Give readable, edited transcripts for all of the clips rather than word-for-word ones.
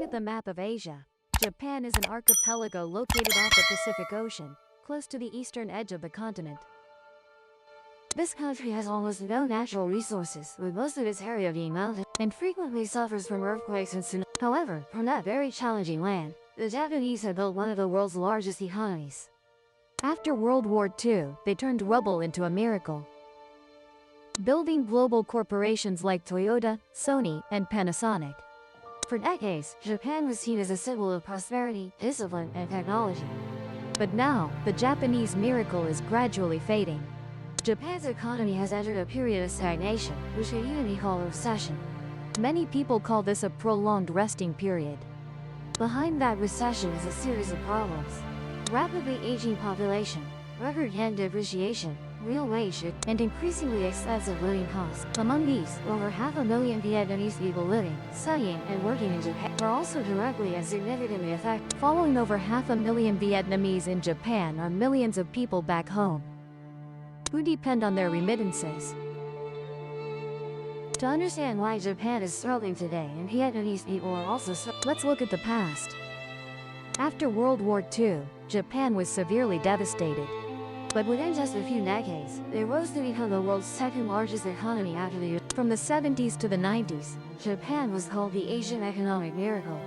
at the map of Asia. Japan is an archipelago located off the Pacific Ocean, close to the eastern edge of the continent. This country has almost no natural resources, with most of its area being mountain, and frequently suffers from earthquakes and tsunamis. However, from that very challenging land, the Japanese have built one of the world's largest economies. After World War II, they turned rubble into a miracle, building global corporations like Toyota, Sony, and Panasonic. For decades, Japan was seen as a symbol of prosperity, discipline, and technology. But now, the Japanese miracle is gradually fading. Japan's economy has entered a period of stagnation, which can even be called a recession. Many people call this a prolonged resting period. Behind that recession is a series of problems: rapidly aging population, record yen depreciation, real wage, and increasingly expensive living costs. Among these, over 500,000 Vietnamese people living, studying, and working in Japan are also directly and significantly affected. Following over 500,000 Vietnamese in Japan are millions of people back home, who depend on their remittances. To understand why Japan is struggling today and Vietnamese people are also struggling, let's look at the past. After World War II, Japan was severely devastated. But within just a few decades, they rose to become the world's second largest economy after the US. From the 70s to the 90s, Japan was called the Asian economic miracle.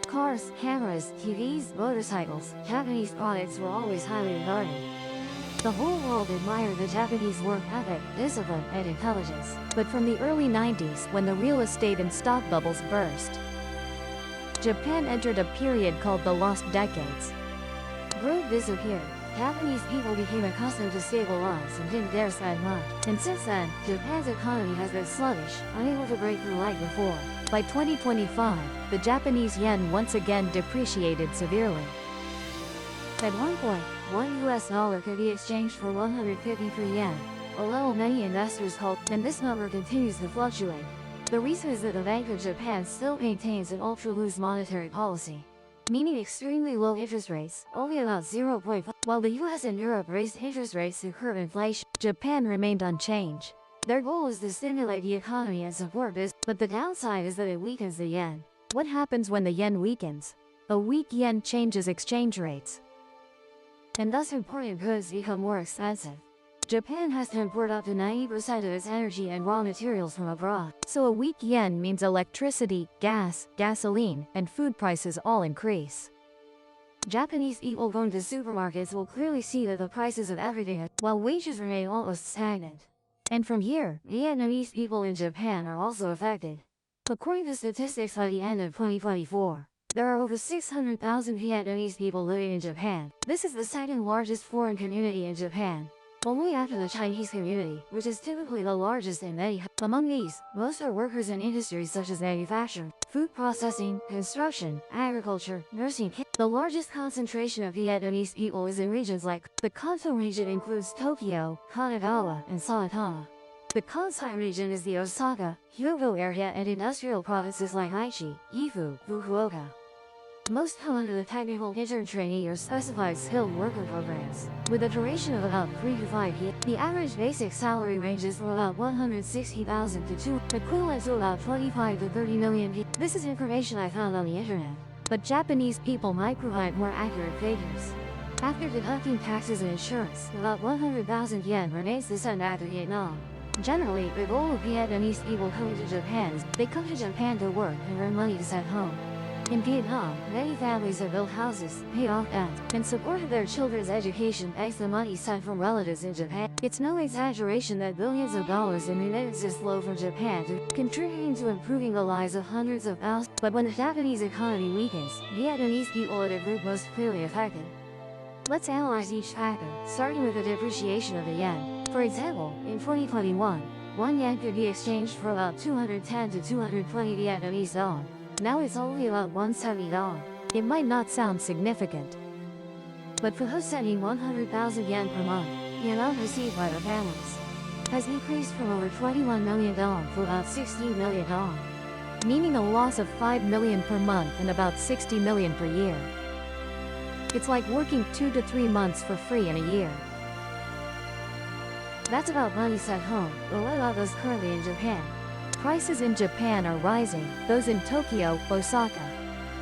Cars, cameras, TVs, motorcycles, Japanese products were always highly regarded. The whole world admired the Japanese work ethic, discipline, and intelligence. But from the early 90s, when the real estate and stock bubbles burst, Japan entered a period called the Lost Decades. Growth disappeared. Japanese people became accustomed to stable lives and didn't dare spend much. And since then, Japan's economy has been sluggish, unable to break through like before. By 2025, the Japanese yen once again depreciated severely. At one point, $1 could be exchanged for 153 yen, a level many investors hold, and this number continues to fluctuate. The reason is that the Bank of Japan still maintains an ultra-loose monetary policy, meaning extremely low interest rates, only about 0.5. While the US and Europe raised interest rates to curb inflation, Japan remained unchanged. Their goal is to stimulate the economy and support business, but the downside is that it weakens the yen. What happens when the yen weakens? A weak yen changes exchange rates, and thus imported goods become more expensive. Japan has to import up to 90% of its energy and raw materials from abroad. So a weak yen means electricity, gas, gasoline, and food prices all increase. Japanese people going to supermarkets will clearly see that the prices of everything, while wages remain almost stagnant. And from here, Vietnamese people in Japan are also affected. According to statistics by the end of 2024, there are over 600,000 Vietnamese people living in Japan. This is the second largest foreign community in Japan, only after the Chinese community, which is typically the largest in many. Among these, most are workers in industries such as manufacturing, food processing, construction, agriculture, nursing. The largest concentration of Vietnamese people is in regions like the Kanto region includes Tokyo, Kanagawa, and Saitama. The Kansai region is the Osaka, Hyogo area and industrial provinces like Aichi, Gifu, Fukuoka. Most come under the technical intern trainee or specified skilled worker programs, with a duration of about 3 to 5 years. The average basic salary ranges from about 160,000 to 2, equivalent to about 25 to 30 million. This is information I found on the internet, but Japanese people might provide more accurate figures. After deducting taxes and insurance, about 100,000 yen remains to send back to Vietnam. Generally, the goal of Vietnamese people coming to Japan is they come to Japan to work and earn money to send home. In Vietnam, many families have built houses, paid off debts, and supported their children's education thanks to money sent from relatives in Japan. It's no exaggeration that billions of dollars in remittances flow from Japan, contributing to improving the lives of hundreds of thousands. But when the Japanese economy weakens, Vietnamese people are the group most clearly affected. Let's analyze each factor, starting with the depreciation of the yen. For example, in 2021, 1 yen could be exchanged for about 210 to 220 Vietnamese dong. Now it's only about 170 dong. It might not sound significant, but for those sending 100,000 yen per month, the amount received by the families has increased from over 21 million dong to about 16 million dong, meaning a loss of 5 million per month and about 60 million per year. It's like working 2 to 3 months for free in a year. That's about money sent home, but what about those currently in Japan? Prices in Japan are rising, those in Tokyo, Osaka,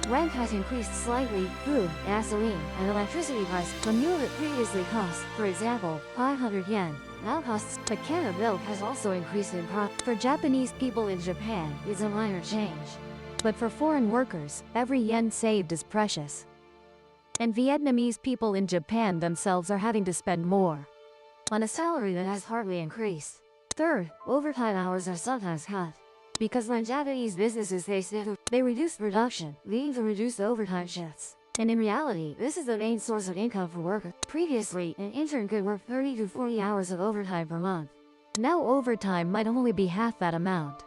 Rent has increased slightly, food, gasoline, and electricity price. A meal that previously cost, for example, 500 yen, now costs. A can of milk has also increased in price. For Japanese people in Japan, it's a minor change. But for foreign workers, every yen saved is precious. And Vietnamese people in Japan themselves are having to spend more on a salary that has hardly increased. Third, overtime hours are sometimes cut. Because when Japanese businesses face it, they reduce production, leading to reduced overtime shifts. And in reality, this is the main source of income for workers. Previously, an intern could work 30 to 40 hours of overtime per month. Now overtime might only be half that amount.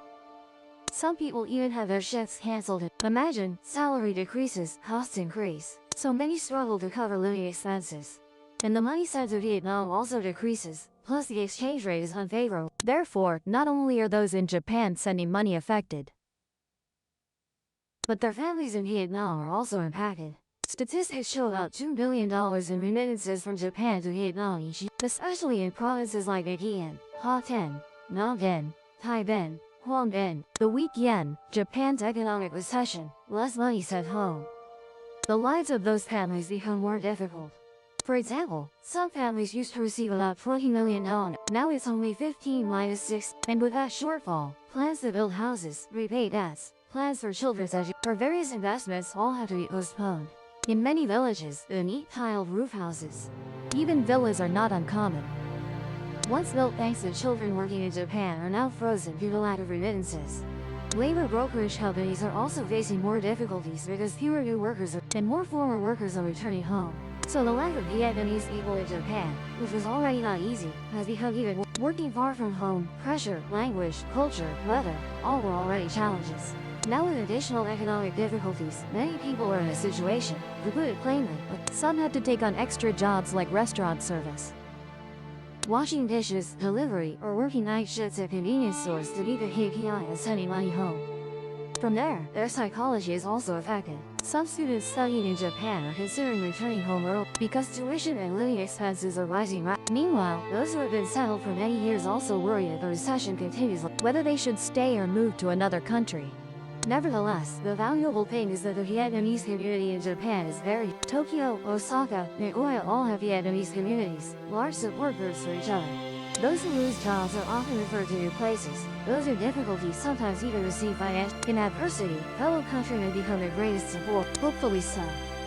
Some people even have their shifts cancelled. Imagine, salary decreases, costs increase. So many struggle to cover living expenses. And the money sent to Vietnam also decreases, plus the exchange rate is unfavorable. Therefore, not only are those in Japan sending money affected, but their families in Vietnam are also impacted. Statistics show about $2 billion in remittances from Japan to Vietnam each year, especially in provinces like Anh Dien, Ha Tinh, Nam Dinh, Thái Bình, Quang Binh. The weak yen, Japan's economic recession, less money sent home. The lives of those families become more difficult. For example, some families used to receive about $20 million. Now it's only 15 minus 6, and with that shortfall, plans to build houses, repay debts, plans for children's education, or various investments all have to be postponed. In many villages, the neat tiled roof houses, even villas, are not uncommon. Once built thanks to children working in Japan are now frozen due to lack of remittances. Labor brokerage companies are also facing more difficulties because fewer new workers and more former workers are returning home. So the lack of Vietnamese people in Japan, which was already not easy, has become even worse. Working far from home, pressure, language, culture, weather, all were already challenges. Now with additional economic difficulties, many people are in a situation, to put it plainly, some had to take on extra jobs like restaurant service, washing dishes, delivery, or working night shifts at convenience stores to meet the KPI of sending money home. From there, their psychology is also affected. Some students studying in Japan are considering returning home early because tuition and living expenses are rising rapidly. Meanwhile, those who have been settled for many years also worry that the recession continues, whether they should stay or move to another country. Nevertheless, the valuable thing is that the Vietnamese community in Japan is very. Tokyo, Osaka, Nagoya all have Vietnamese communities, large support groups for each other. Those who lose jobs are often referred to new places. Those in difficulty sometimes even receive financial. In adversity, fellow countrymen become their greatest support. Hopefully so.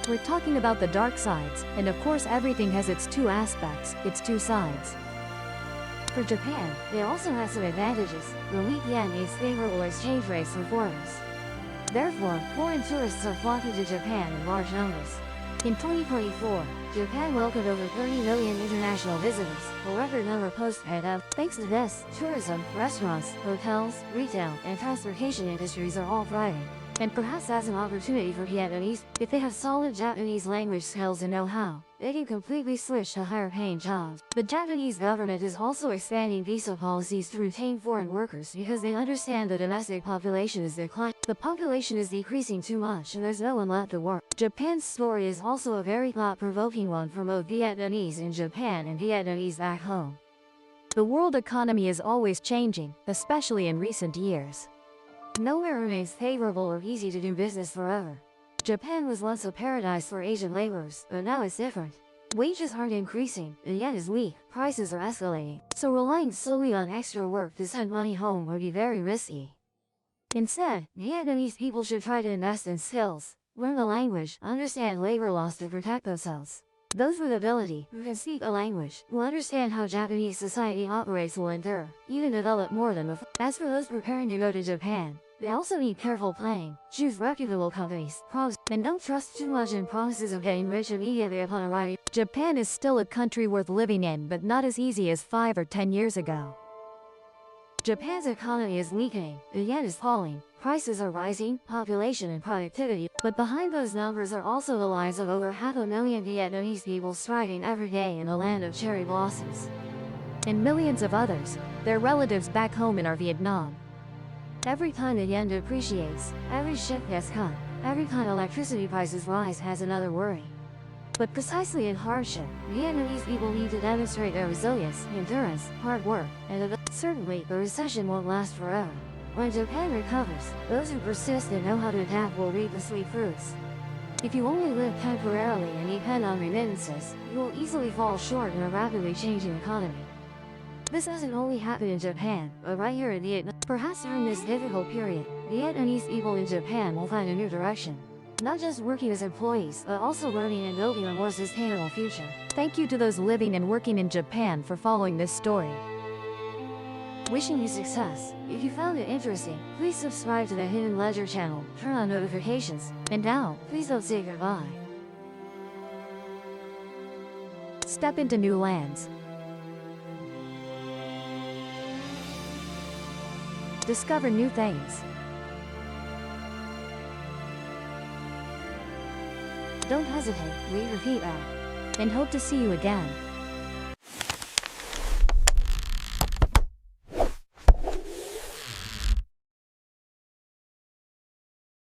We're talking about the dark sides, and of course everything has its two aspects, its two sides. For Japan, they also have some advantages. The weak yen means favorable exchange rates for foreigners. Therefore, foreign tourists are flocking to Japan in large numbers. In 2024, Japan welcomed over 30 million international visitors, a record number post-pandemic. Thanks to this, tourism, restaurants, hotels, retail, and transportation industries are all thriving. And perhaps that's an opportunity for Vietnamese. If they have solid Japanese language skills and know-how, they can completely switch to higher-paying jobs. The Japanese government is also expanding visa policies to retain foreign workers because they understand the domestic population is declining. The population is decreasing too much and there's no one left to work. Japan's story is also a very thought-provoking one for both Vietnamese in Japan and Vietnamese back home. The world economy is always changing, especially in recent years. Nowhere remains favorable or easy to do business forever. Japan was once a paradise for Asian laborers, but now it's different. Wages aren't increasing, the yen is weak, prices are escalating, so relying solely on extra work to send money home would be very risky. Instead, Vietnamese people should try to invest in skills, learn the language, understand labor laws to protect themselves. Those with ability, who can speak a language, who understand how Japanese society operates will endure, even develop more than before. As for those preparing to go to Japan, they also need careful planning, choose reputable companies, and don't trust too much in promises of getting rich immediately upon arriving. Japan is still a country worth living in, but not as easy as 5 or 10 years ago. Japan's economy is weakening, the yen is falling, prices are rising, population and productivity, but behind those numbers are also the lives of over 500,000 Vietnamese people striving every day in a land of cherry blossoms. And millions of others, their relatives back home in our Vietnam. Every time the yen depreciates, every ship gets cut, every time electricity prices rise has another worry. But precisely in hardship, Vietnamese people need to demonstrate their resilience, endurance, hard work, and certainly the recession won't last forever. When Japan recovers, those who persist and know how to adapt will reap the sweet fruits. If you only live temporarily and depend on remittances, you will easily fall short in a rapidly changing economy. This doesn't only happen in Japan, but right here in Vietnam. Perhaps during this difficult period, Vietnamese people in Japan will find a new direction. Not just working as employees, but also learning and building a more sustainable future. Thank you to those living and working in Japan for following this story. Wishing you success. If you found it interesting, please subscribe to the Hidden Ledger channel, turn on notifications, and now, please don't say goodbye. Step into new lands. Discover new things. Don't hesitate, leave your feedback, and hope to see you again.